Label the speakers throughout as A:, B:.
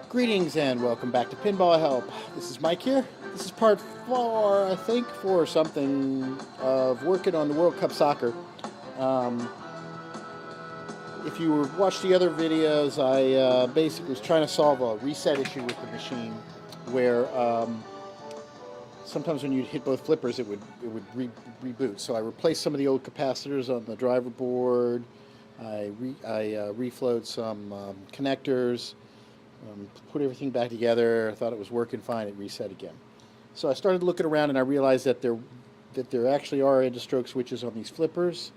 A: Greetings and welcome back to PinballHelp. This is Mike here. This is part 4, I think, 4 or something, of working on the World Cup Soccer. If you watched the other videos, I basically was trying to solve a reset issue with the machine where sometimes when you hit both flippers it would reboot. So I replaced some of the old capacitors on the driver board. I reflowed some connectors. Put everything back together. I thought it was working fine. It reset again. So I started looking around and I realized that there actually are end-of-stroke switches on these flippers,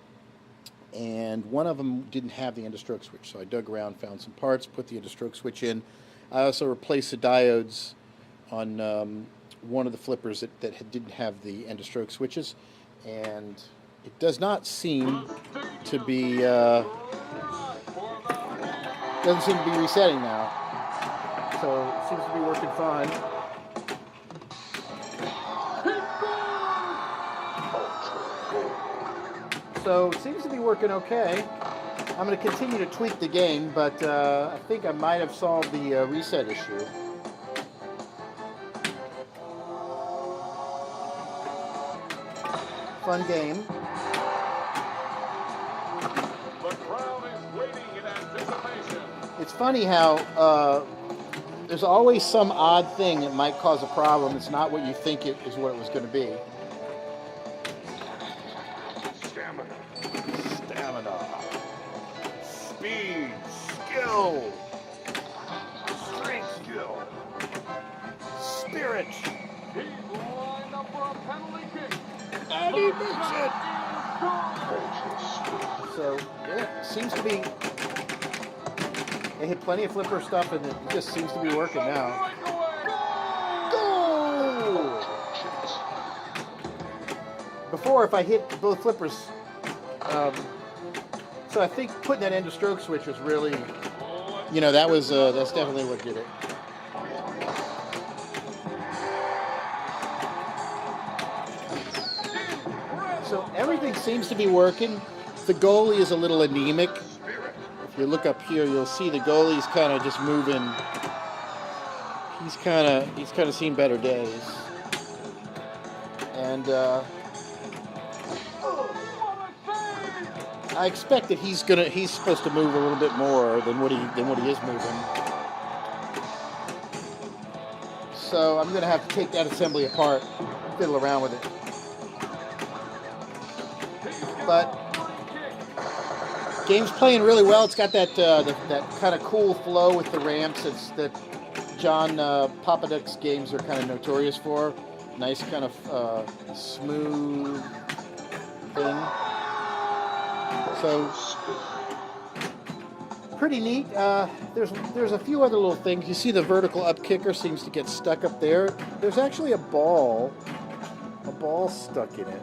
A: and one of them didn't have the end-of-stroke switch. So I dug around, found some parts, put the end-of-stroke switch in. I also replaced the diodes on one of the flippers that didn't have the end-of-stroke switches, and it does not seem to be doesn't seem to be resetting now. So it seems to be working fine. So it seems to be working okay. I'm going to continue to tweak the game, but I think I might have solved the reset issue. Fun game.
B: The crowd is waiting in anticipation.
A: It's funny how there's always some odd thing that might cause a problem. It's not what you think it is what it was going to be. Stamina. Speed. Skill. Strength. Skill. Spirit.
B: He's lined up for a penalty kick.
A: And he makes it. So, yeah, it seems to be... They hit plenty of flipper stuff, and it just seems to be working now. Goal! Before, if I hit both flippers, so I think putting that end-of-stroke switch was really, that's definitely what did it. So everything seems to be working. The goalie is a little anemic. If you look up here, you'll see the goalie's kind of just moving. He's kind of seen better days, and I expect that he's supposed to move a little bit more than what he is moving. So I'm gonna have to take that assembly apart, fiddle around with it, but. Game's playing really well. It's got that kind of cool flow with the ramps. It's that John Papaduk's games are kind of notorious for. Nice kind of smooth thing. So pretty neat. There's a few other little things. You see the vertical up kicker seems to get stuck up there. There's actually a ball stuck in it.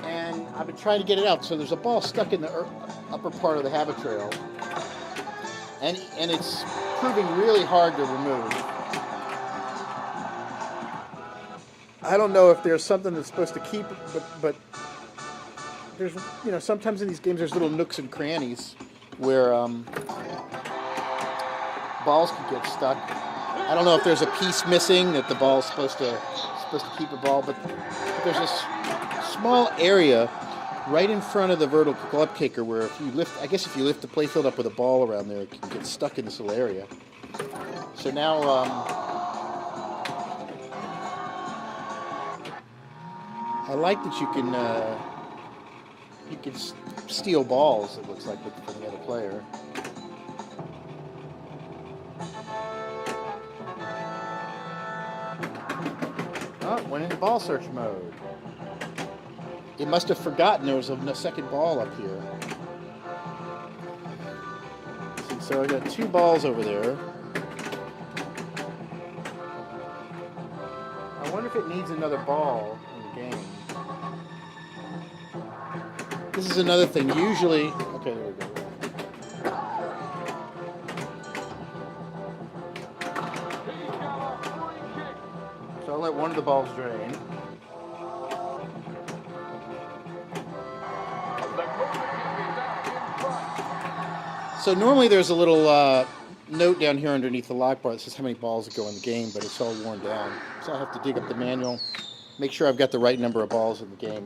A: And I've been trying to get it out. So there's a ball stuck in the upper part of the habit trail, and it's proving really hard to remove. I don't know if there's something that's supposed to keep it, but there's sometimes in these games there's little nooks and crannies where balls can get stuck. I don't know if there's a piece missing that the ball's supposed to keep a ball, but there's this small area right in front of the vertical up kicker where if you lift the playfield up with a ball around there, it can get stuck in this little area. So now I like that you can steal balls, it looks like, from the other player. Oh, it went into ball search mode. It must have forgotten there was a second ball up here. So I got 2 balls over there. I wonder if it needs another ball in the game. This is another thing. Usually, okay, there we go. So I'll let one of the balls drain. So normally there's a little note down here underneath the lock bar that says how many balls go in the game, but it's all worn down. So I'll have to dig up the manual, make sure I've got the right number of balls in the game.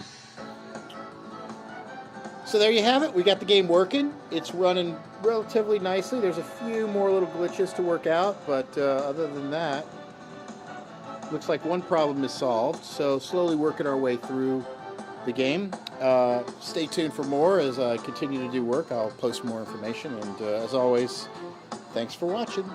A: So there you have it. We got the game working. It's running relatively nicely. There's a few more little glitches to work out, but other than that, looks like one problem is solved. So slowly working our way through the game. Stay tuned for more as I continue to do work. I'll post more information. And as always, thanks for watching.